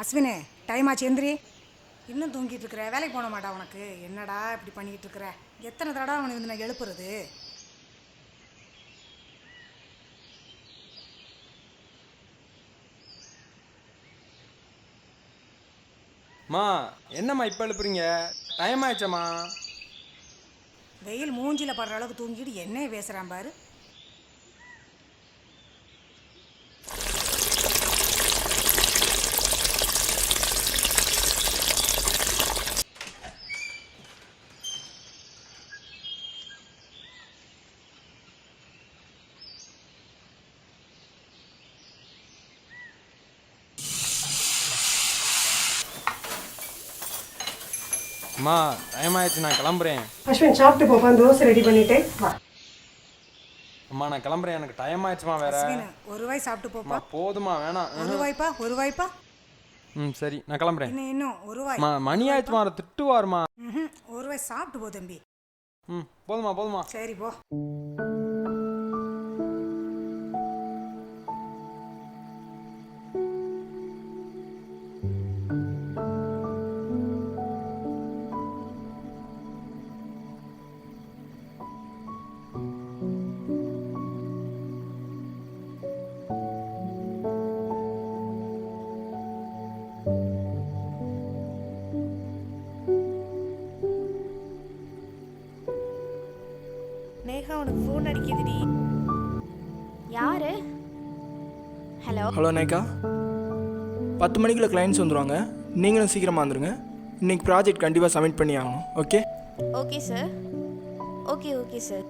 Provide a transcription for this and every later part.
Ashwin time ஆச்சு எந்திரி. இன்னும் தூங்கிட்டு இருக்கிற, வேலைக்கு போன மாட்டா உனக்கு? என்னடா இப்படி பண்ணிக்கிட்டு இருக்கிற? எத்தனை தடவை அவனை வந்து நான் எழுப்புறது? மா என்னம்மா இப்போ எழுப்புறீங்க? டைம் ஆயிடுச்சம்மா. வெயில் மூஞ்சில படுற அளவுக்கு தூங்கிட்டு என்ன பேசுகிறான் பாரு. அம்மா டைம் ஆயிடுச்சு, நான் கிளம்புறேன். அஸ்வின் சாப்பிட்டு போப்பா, தோசை ரெடி பண்ணிட்டு வா. அம்மா நான் கிளம்புறேன், எனக்கு டைம் ஆயிடுச்சுமா. வேற அஸ்வினு ஒரு வாய் சாப்பிட்டு போப்பா. போதுமா? வேணாம். ஒரு வாய்ப்பா, ஒரு வாய்ப்பா. சரி நான் கிளம்புறேன். இன்னும் ஒரு வாய். மணி ஆயிடுச்சுமா, அவரை திட்டுவாருமா. ஒரு வாய் சாப்பிட்டு போ தம்பி. போதுமா போதுமா. சரி போ. நேஹா உனக்கு ஃபோன் அடிக்குதுடி. யாரு? ஹலோ ஹலோ நேக்கா, 10 மணிக்குள்ள கிளைண்ட்ஸ் வந்துடுவாங்க. நீங்களும் சீக்கிரமாக வந்துடுங்க. இன்றைக்கி ப்ராஜெக்ட் கண்டிப்பாக சப்மிட் பண்ணி ஆகணும். Okay? Okay sir. Okay sir.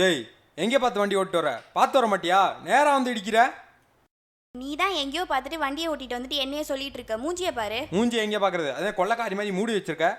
ஏய், எங்கே பார்த்து வண்டி ஓட்டு வர? பார்த்து வர மாட்டியா? நேராக வந்து இடிக்கிற. நீ தான் எங்கேயோ பார்த்துட்டு வண்டியை ஓட்டிட்டு வந்துட்டு என்னையே சொல்லிட்டு இருக்க. மூஞ்சியை பாரு. மூஞ்சி எங்கே பார்க்கறது? அதே கொள்ளக்காரி மாதிரி மூடி வச்சிருக்க.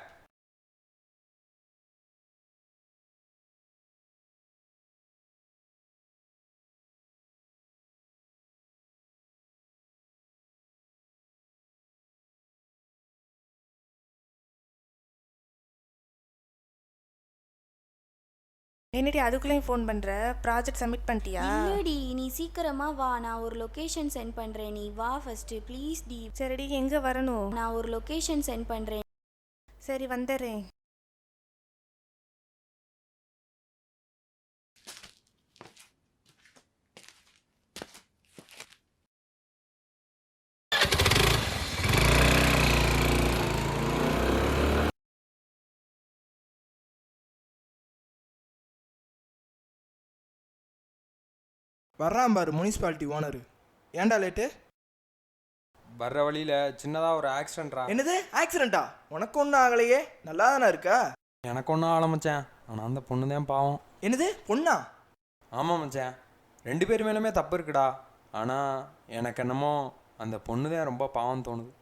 என்னடி அதுக்குள்ளேயும் ஃபோன் பண்ணுற? ப்ராஜெக்ட் சப்மிட் பண்ணிட்டியா? இல்லடி, நீ சீக்கிரமா வா. நான் ஒரு லொகேஷன் சென்ட் பண்றேன். நீ வா ஃபர்ஸ்ட் ப்ளீஸ் டி. சரிடி, எங்கே வரணும்? நான் ஒரு லொகேஷன் சென்ட் பண்றேன். சரி வந்துடுறேன். வர்றான் பாரு முனிசிபாலிட்டி ஓனரு. ஏன்டா லேட்டு? வர்ற வழியில் சின்னதாக ஒரு ஆக்சிடென்ட்ரா. என்னது ஆக்சிடென்ட்டா? உனக்கு ஒன்றும் ஆகலையே, நல்லா தானே இருக்கா? எனக்கு ஒன்றும் ஆரம்பித்தேன், ஆனால் அந்த பொண்ணு தான் பாவம். என்னது பொண்ணா? ஆமாம் மச்சான், 2 பேர் மேலுமே தப்பு இருக்குடா. ஆனால் எனக்கு என்னமோ அந்த பொண்ணு தான் ரொம்ப பாவம் தோணுது.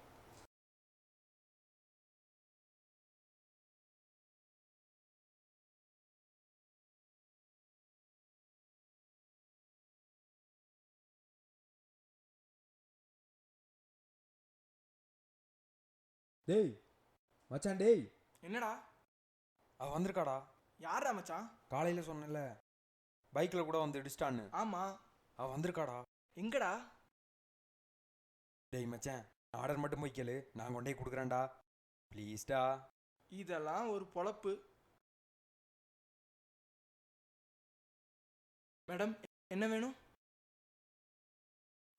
டேய் மச்சான், டேய் என்னடா? அவள் வந்திருக்காடா. யாரா மச்சான்? காலையில் சொன்னல, பைக்கில் கூட வந்து இடிச்சிட்டான்னு. ஆமாம். அவள் வந்திருக்காடா. எங்கடா? டேய் மச்சான், ஆர்டர் மட்டும் போய் கேளு, நான் கொண்டே கொடுக்குறேன்டா, ப்ளீஸ்டா. இதெல்லாம் ஒரு பொழப்பு. மேடம் என்ன வேணும்?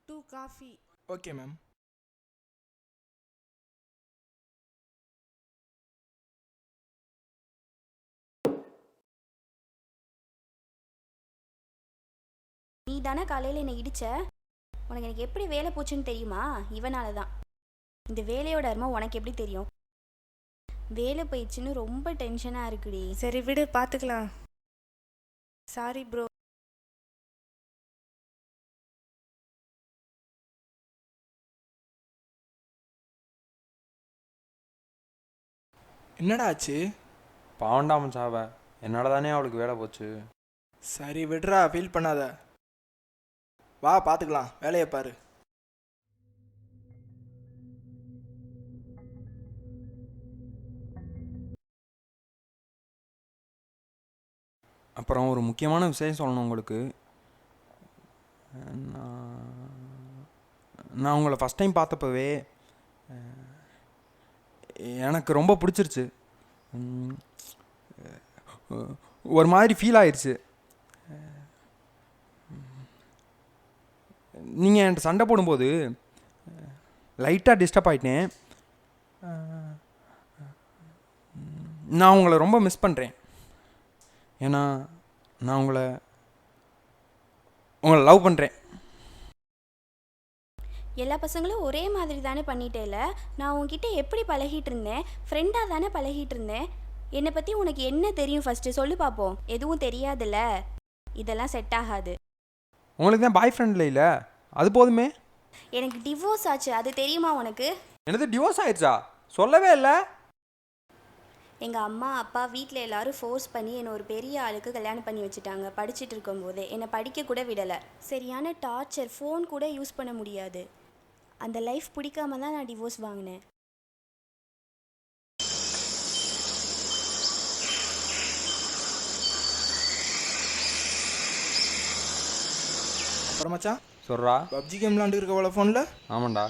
2 காஃபி. Okay ma'am. நீ தானே காலையில் என்னை இடிச்ச. உனக்கு எனக்கு எப்படி வேலை போச்சுன்னு தெரியுமா? இவனால தான். இந்த வேலையோட அருமை உனக்கு எப்படி தெரியும்? வேலை போயிடுச்சுன்னு ரொம்ப டென்ஷனாக இருக்குடி. சரி விடு, பார்த்துக்கலாம். Sorry bro. என்னடா ஆச்சு? பாவண்டா மச்சான் அவ. என்னால் தானே அவளுக்கு வேலை போச்சு. சரி விடுறா, ஃபீல் பண்ணாத. வா பார்த்துக்கலாம், வேலையை பாரு. அப்புறம் ஒரு முக்கியமான விஷயம் சொல்லணும் உங்களுக்கு. நான் உங்களை ஃபஸ்ட் டைம் பார்த்தப்பவே எனக்கு ரொம்ப பிடிச்சிருச்சு. ஒரு மாதிரி ஃபீல் ஆயிடுச்சு. நீங்கள் என்கிட்ட சண்டை போடும்போது லைட்டாக டிஸ்டர்ப் ஆகிட்டேன். நான் உங்களை ரொம்ப மிஸ் பண்ணுறேன். ஏன்னா நான் உங்களை லவ் பண்ணுறேன். எல்லா பசங்களும் ஒரே மாதிரி தானே பண்ணிட்டேல. நான் உன்கிட்ட எப்படி பழகிட்டு இருந்தேன்? ஃப்ரெண்டாக தானே பழகிட்டு இருந்தேன். என்னை பற்றி உனக்கு என்ன தெரியும் ஃபஸ்ட்டு சொல்லு பார்ப்போம். எதுவும் தெரியாதுல்ல, இதெல்லாம் செட் ஆகாது. உங்களுக்கு தான் பாய் ஃப்ரெண்டில் இல்லை, அது போதுமே. எனக்கு டிவோர்ஸ் ஆச்சு, அது தெரியுமா உனக்கு? எனது டிவோர்ஸ் ஆயிடுச்சா? சொல்லவே இல்லை. எங்கள் அம்மா அப்பா வீட்டில் எல்லாரும் ஃபோர்ஸ் பண்ணி என்னை ஒரு பெரிய ஆளுக்கு கல்யாணம் பண்ணி வச்சுட்டாங்க. படிச்சுட்டு இருக்கும்போதே என்னை படிக்க கூட விடலை. சரியான டார்ச்சர். ஃபோன் கூட யூஸ் பண்ண முடியாது. அந்த லைஃப் பிடிக்காம தான் நான் டிவோர்ஸ் வாங்கினேன். அப்புறம் மச்சான், சொல்கிறா. பப்ஜி கேம் விளாண்டுருக்கவள ஃபோனில்? ஆமாண்டா.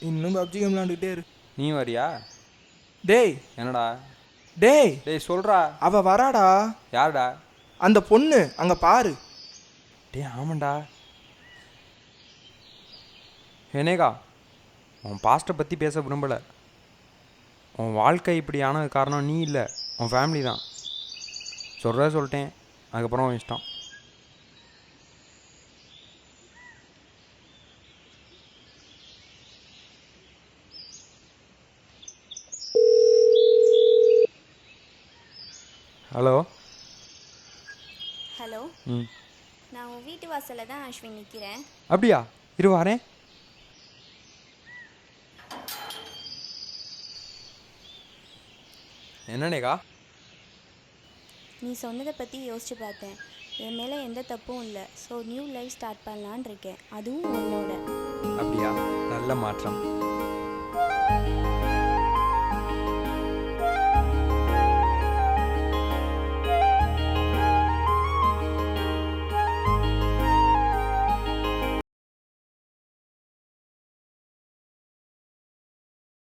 இன்னும் பப்ஜி கேம் விளாண்டுக்கிட்டே இரு. நீ வரியா? டேய் என்னடா? டேய், டேய் சொல்கிறா. அவ வராடா. யாருடா? அந்த பொண்ணு அங்கே பாரு. டேய் ஆமாண்டா. என்னேகா, உன் பாஸ்ட்டை பற்றி பேச விரும்பலை. உன் வாழ்க்கை இப்படி ஆனது காரணம் நீ இல்லை, உன் ஃபேமிலி தான். சொல்லிட்டேன், அதுக்கப்புறம் உன் இஷ்டம். ஹலோ. ஹலோ, ம், நான் உன் வீட்டு வாசலில் தான் அஸ்வின் நிற்கிறேன். அப்படியா? இரு வரேன். என்னனேகா? நீ சொன்னதை பற்றி யோசிச்சு பார்த்தேன். என் மேலே எந்த தப்பும் இல்லை. ஸோ நியூ லைஃப் ஸ்டார்ட் பண்ணலான் இருக்கேன், அதுவும் உன்னோட. அப்படியா? நல்ல மாற்றம்.